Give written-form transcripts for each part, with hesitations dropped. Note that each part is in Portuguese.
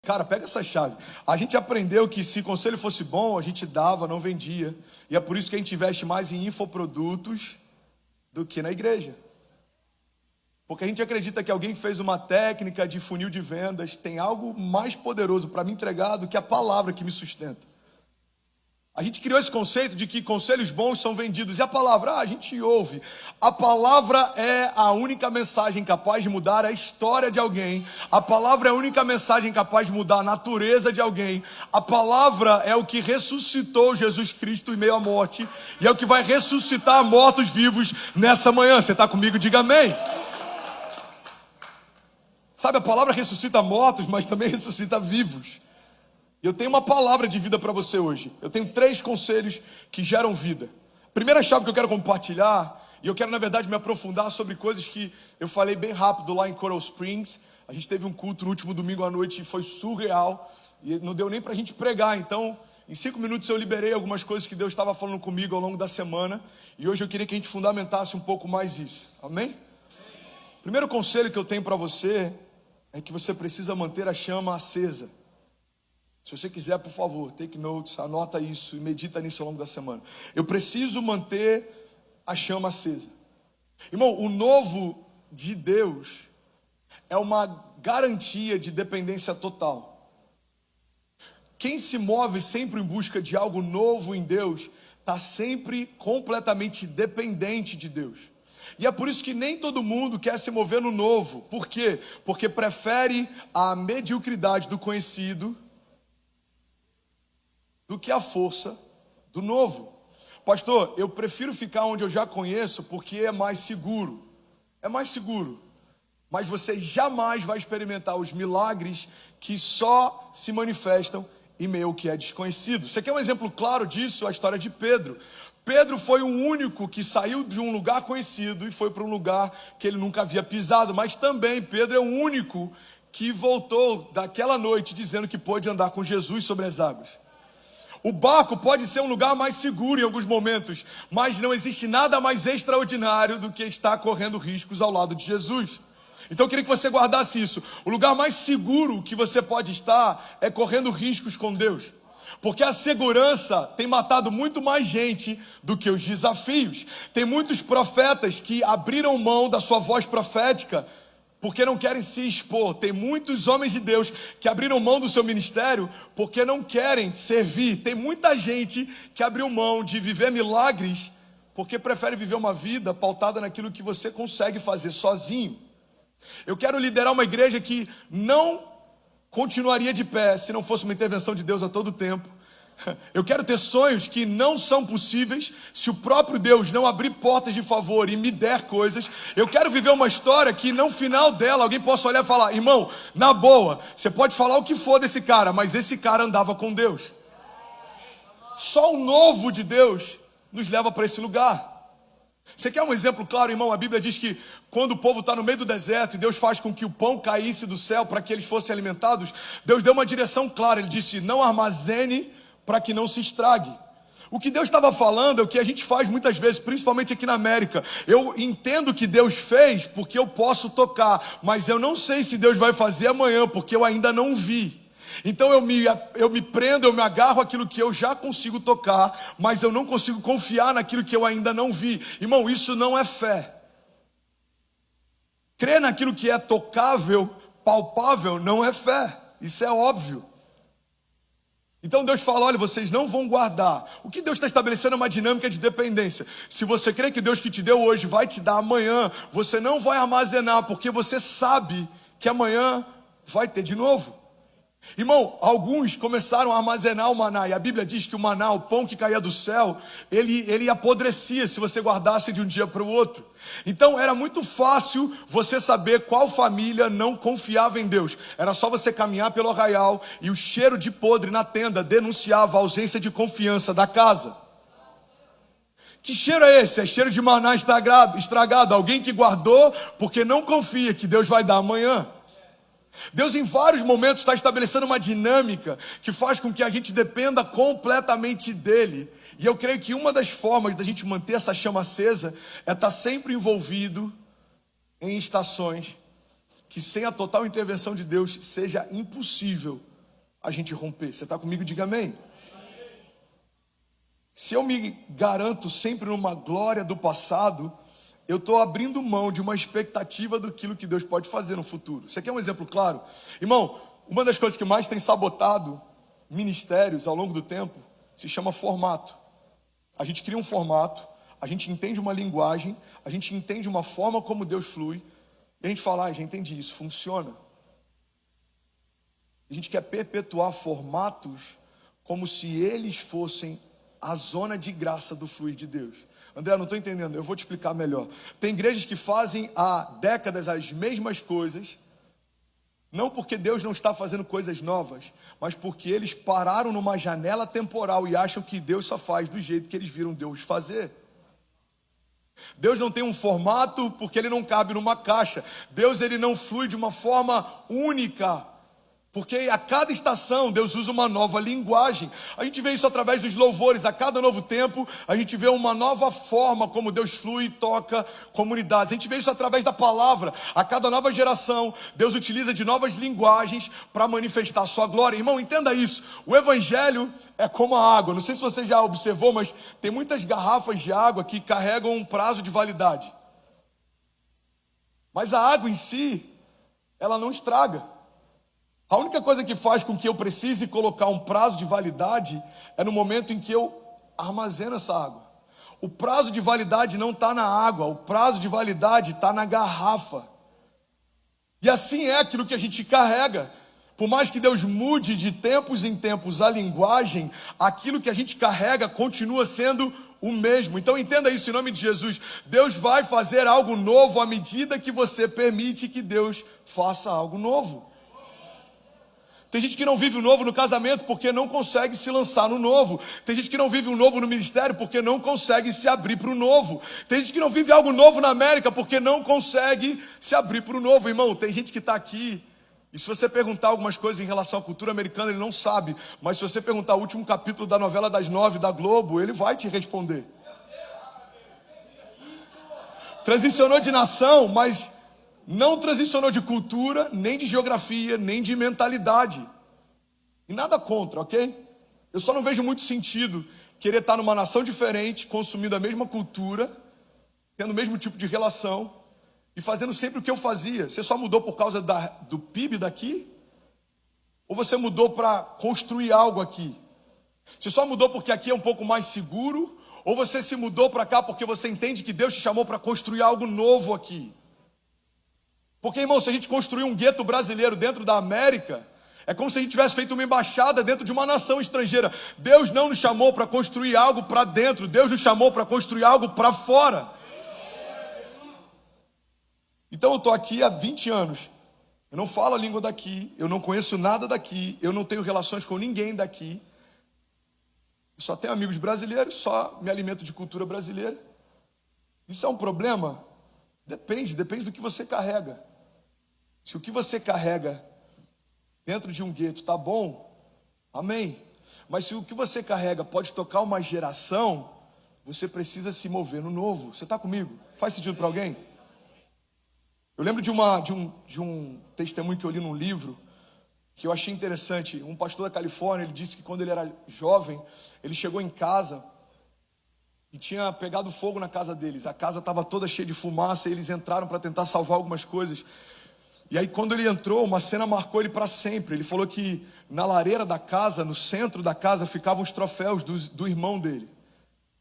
Cara, pega essa chave. A gente aprendeu que se conselho fosse bom, a gente dava, não vendia. E é por isso que a gente investe mais em infoprodutos do que na igreja. Porque a gente acredita que alguém que fez uma técnica de funil de vendas tem algo mais poderoso para me entregar do que a palavra que me sustenta. A gente criou esse conceito de que conselhos bons são vendidos. E a palavra, a gente ouve. A palavra é a única mensagem capaz de mudar a história de alguém. A palavra é a única mensagem capaz de mudar a natureza de alguém. A palavra é o que ressuscitou Jesus Cristo em meio à morte. E é o que vai ressuscitar mortos vivos nessa manhã. Você está comigo? Diga amém. Sabe, a palavra ressuscita mortos, mas também ressuscita vivos. Eu tenho uma palavra de vida para você hoje. Eu tenho 3 conselhos que geram vida. Primeira chave que eu quero compartilhar, e eu quero na verdade me aprofundar sobre coisas que eu falei bem rápido lá em Coral Springs. A gente teve um culto no último domingo à noite e foi surreal. E não deu nem para a gente pregar. Então, em 5 minutos eu liberei algumas coisas que Deus estava falando comigo ao longo da semana. E hoje eu queria que a gente fundamentasse um pouco mais isso. Amém? Primeiro conselho que eu tenho para você é que você precisa manter a chama acesa. Se você quiser, por favor, take notes, anota isso e medita nisso ao longo da semana. Eu preciso manter a chama acesa. Irmão, o novo de Deus é uma garantia de dependência total. Quem se move sempre em busca de algo novo em Deus, está sempre completamente dependente de Deus. E é por isso que nem todo mundo quer se mover no novo. Por quê? Porque prefere a mediocridade do conhecido do que a força do novo. Pastor, eu prefiro ficar onde eu já conheço porque é mais seguro. É mais seguro. Mas você jamais vai experimentar os milagres que só se manifestam em meio ao que é desconhecido. Você quer um exemplo claro disso? A história de Pedro. Pedro foi o único que saiu de um lugar conhecido e foi para um lugar que ele nunca havia pisado. Mas também Pedro é o único que voltou daquela noite dizendo que pôde andar com Jesus sobre as águas. O barco pode ser um lugar mais seguro em alguns momentos, mas não existe nada mais extraordinário do que estar correndo riscos ao lado de Jesus. Então eu queria que você guardasse isso. O lugar mais seguro que você pode estar é correndo riscos com Deus. Porque a segurança tem matado muito mais gente do que os desafios. Tem muitos profetas que abriram mão da sua voz profética porque não querem se expor. Tem muitos homens de Deus que abriram mão do seu ministério porque não querem servir. Tem muita gente que abriu mão de viver milagres porque prefere viver uma vida pautada naquilo que você consegue fazer sozinho. Eu quero liderar uma igreja que não continuaria de pé se não fosse uma intervenção de Deus a todo tempo. Eu quero ter sonhos que não são possíveis se o próprio Deus não abrir portas de favor e me der coisas. Eu quero viver uma história que no final dela alguém possa olhar e falar: irmão, na boa, você pode falar o que for desse cara, mas esse cara andava com Deus. Só o novo de Deus nos leva para esse lugar. Você quer um exemplo claro, irmão? A Bíblia diz que quando o povo está no meio do deserto e Deus faz com que o pão caísse do céu para que eles fossem alimentados, Deus deu uma direção clara. Ele disse: não armazene para que não se estrague. O que Deus estava falando é o que a gente faz muitas vezes, principalmente aqui na América. Eu entendo que Deus fez porque eu posso tocar, mas eu não sei se Deus vai fazer amanhã porque eu ainda não vi. Então eu me prendo, eu me agarro àquilo que eu já consigo tocar, mas eu não consigo confiar naquilo que eu ainda não vi. Irmão, isso não é fé. Crer naquilo que é tocável, palpável, não é fé. Isso é óbvio. Então Deus fala: olha, vocês não vão guardar. O que Deus está estabelecendo é uma dinâmica de dependência. Se você crê que Deus que te deu hoje vai te dar amanhã, você não vai armazenar, porque você sabe que amanhã vai ter de novo. Irmão, alguns começaram a armazenar o maná, e a Bíblia diz que o maná, o pão que caía do céu, ele apodrecia se você guardasse de um dia para o outro. Então era muito fácil você saber qual família não confiava em Deus. Era só você caminhar pelo arraial e o cheiro de podre na tenda denunciava a ausência de confiança da casa. Que cheiro é esse? É cheiro de maná estragado. Alguém que guardou porque não confia que Deus vai dar amanhã. Deus em vários momentos está estabelecendo uma dinâmica que faz com que a gente dependa completamente dele. E eu creio que uma das formas da gente manter essa chama acesa é estar sempre envolvido em estações que sem a total intervenção de Deus seja impossível a gente romper. Você está comigo? Diga amém. Se eu me garanto sempre numa glória do passado, eu estou abrindo mão de uma expectativa daquilo que Deus pode fazer no futuro. Você quer um exemplo claro? Irmão, uma das coisas que mais tem sabotado ministérios ao longo do tempo se chama formato. A gente cria um formato, a gente entende uma linguagem, a gente entende uma forma como Deus flui, e a gente fala, já entendi, isso funciona. A gente quer perpetuar formatos como se eles fossem a zona de graça do fluir de Deus. André, não estou entendendo, eu vou te explicar melhor. Tem igrejas que fazem há décadas as mesmas coisas, não porque Deus não está fazendo coisas novas, mas porque eles pararam numa janela temporal e acham que Deus só faz do jeito que eles viram Deus fazer. Deus não tem um formato porque ele não cabe numa caixa. Deus, ele não flui de uma forma única, porque a cada estação Deus usa uma nova linguagem. A gente vê isso através dos louvores. A cada novo tempo a gente vê uma nova forma como Deus flui e toca comunidades. A gente vê isso através da palavra. A cada nova geração Deus utiliza de novas linguagens para manifestar a sua glória. Irmão, entenda isso. O evangelho é como a água. Não sei se você já observou, mas tem muitas garrafas de água que carregam um prazo de validade. Mas a água em si, ela não estraga. A única coisa que faz com que eu precise colocar um prazo de validade é no momento em que eu armazeno essa água. O prazo de validade não está na água, o prazo de validade está na garrafa. E assim é aquilo que a gente carrega. Por mais que Deus mude de tempos em tempos a linguagem, aquilo que a gente carrega continua sendo o mesmo. Então entenda isso em nome de Jesus. Deus vai fazer algo novo à medida que você permite que Deus faça algo novo. Tem gente que não vive o novo no casamento porque não consegue se lançar no novo. Tem gente que não vive o novo no ministério porque não consegue se abrir para o novo. Tem gente que não vive algo novo na América porque não consegue se abrir para o novo. Irmão, tem gente que está aqui, e se você perguntar algumas coisas em relação à cultura americana, ele não sabe. Mas se você perguntar o último capítulo da novela das 9 da Globo, ele vai te responder. Transicionou de nação, mas não transicionou de cultura, nem de geografia, nem de mentalidade. E nada contra, ok? Eu só não vejo muito sentido querer estar numa nação diferente, consumindo a mesma cultura, tendo o mesmo tipo de relação e fazendo sempre o que eu fazia. Você só mudou por causa do PIB daqui? Ou você mudou para construir algo aqui? Você só mudou porque aqui é um pouco mais seguro? Ou você se mudou para cá porque você entende que Deus te chamou para construir algo novo aqui? Porque, irmão, se a gente construir um gueto brasileiro dentro da América, é como se a gente tivesse feito uma embaixada dentro de uma nação estrangeira. Deus não nos chamou para construir algo para dentro, Deus nos chamou para construir algo para fora. Então eu estou aqui há 20 anos. Eu não falo a língua daqui, eu não conheço nada daqui, eu não tenho relações com ninguém daqui. Eu só tenho amigos brasileiros, só me alimento de cultura brasileira. Isso é um problema? Depende do que você carrega. Se o que você carrega dentro de um gueto está bom, amém. Mas se o que você carrega pode tocar uma geração, você precisa se mover no novo. Você está comigo? Faz sentido para alguém? Eu lembro de um testemunho que eu li num livro, que eu achei interessante. Um pastor da Califórnia, ele disse que quando ele era jovem, ele chegou em casa e tinha pegado fogo na casa deles. A casa estava toda cheia de fumaça e eles entraram para tentar salvar algumas coisas. E aí quando ele entrou, uma cena marcou ele para sempre. Ele falou que na lareira da casa, no centro da casa, ficavam os troféus do irmão dele.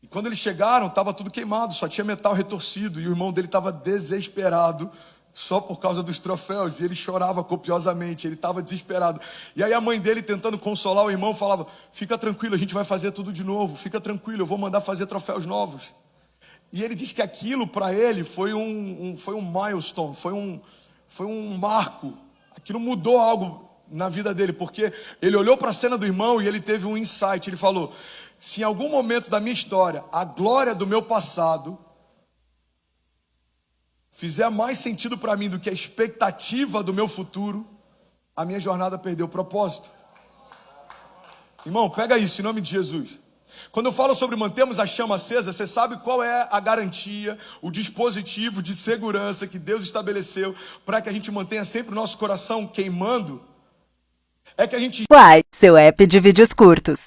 E quando eles chegaram, estava tudo queimado, só tinha metal retorcido. E o irmão dele estava desesperado só por causa dos troféus. E ele chorava copiosamente, ele estava desesperado. E aí a mãe dele, tentando consolar o irmão, falava: fica tranquilo, a gente vai fazer tudo de novo. Fica tranquilo, eu vou mandar fazer troféus novos. E ele diz que aquilo para ele foi um milestone, foi um marco. Aquilo mudou algo na vida dele, porque ele olhou para a cena do irmão e ele teve um insight. Ele falou: se em algum momento da minha história a glória do meu passado fizer mais sentido para mim do que a expectativa do meu futuro, a minha jornada perdeu o propósito. Irmão, pega isso em nome de Jesus. Quando eu falo sobre mantermos a chama acesa, você sabe qual é a garantia, o dispositivo de segurança que Deus estabeleceu para que a gente mantenha sempre o nosso coração queimando? É que a gente Uai, seu app de vídeos curtos.